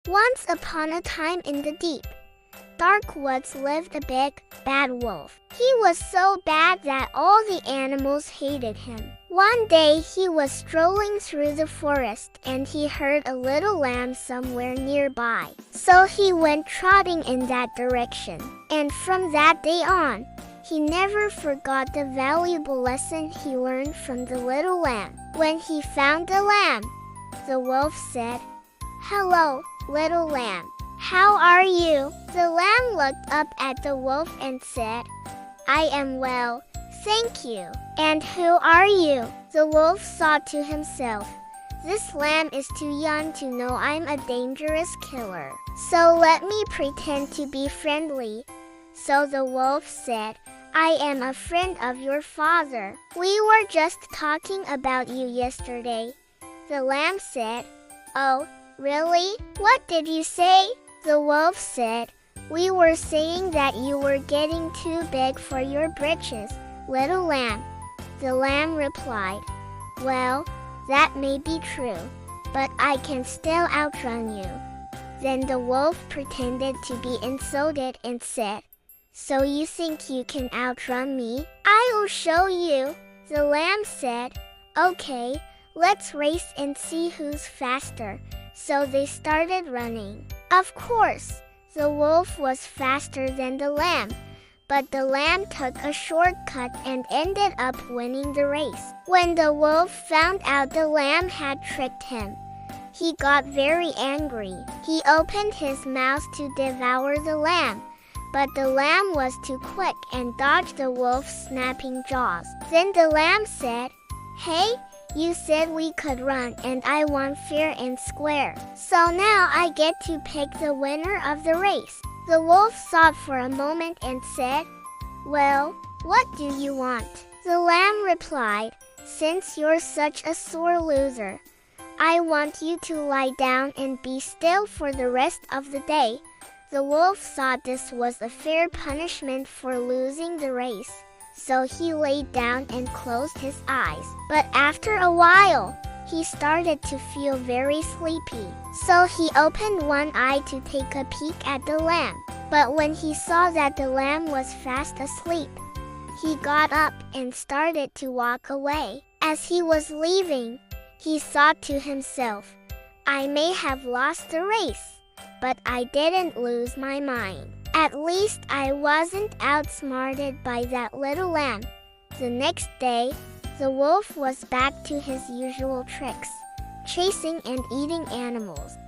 Once upon a time in the deep, dark woods lived a big, bad wolf. He was so bad that all the animals hated him. One day he was strolling through the forest and he heard a little lamb somewhere nearby. So he went trotting in that direction. And from that day on, he never forgot the valuable lesson he learned from the little lamb. When he found the lamb, the wolf said, "Hello, little lamb. How are you?" The lamb looked up at the wolf and said, "I am well, thank you." "And who are you?" The wolf thought to himself, "This lamb is too young to know I'm a dangerous killer. So let me pretend to be friendly." So the wolf said, "I am a friend of your father. We were just talking about you yesterday." The lamb said, "Oh, really? What did you say?" The wolf said, "We were saying that you were getting too big for your britches, little lamb." The lamb replied, "Well, that may be true, but I can still outrun you." Then the wolf pretended to be insulted and said, "So you think you can outrun me? I will show you." The lamb said, "Okay, let's race and see who's faster." So they started running. Of course, the wolf was faster than the lamb, but the lamb took a shortcut and ended up winning the race. When the wolf found out the lamb had tricked him, he got very angry. He opened his mouth to devour the lamb, but the lamb was too quick and dodged the wolf's snapping jaws. Then the lamb said, "Hey, you said we could run and I won fair and square. So now I get to pick the winner of the race." The wolf thought for a moment and said, "Well, what do you want?" The lamb replied, "Since you're such a sore loser, I want you to lie down and be still for the rest of the day." The wolf thought this was a fair punishment for losing the race. So he laid down and closed his eyes. But after a while, he started to feel very sleepy. So he opened one eye to take a peek at the lamb. But when he saw that the lamb was fast asleep, he got up and started to walk away. As he was leaving, he thought to himself, "I may have lost the race, but I didn't lose my mind. At least I wasn't outsmarted by that little lamb." The next day, the wolf was back to his usual tricks, chasing and eating animals.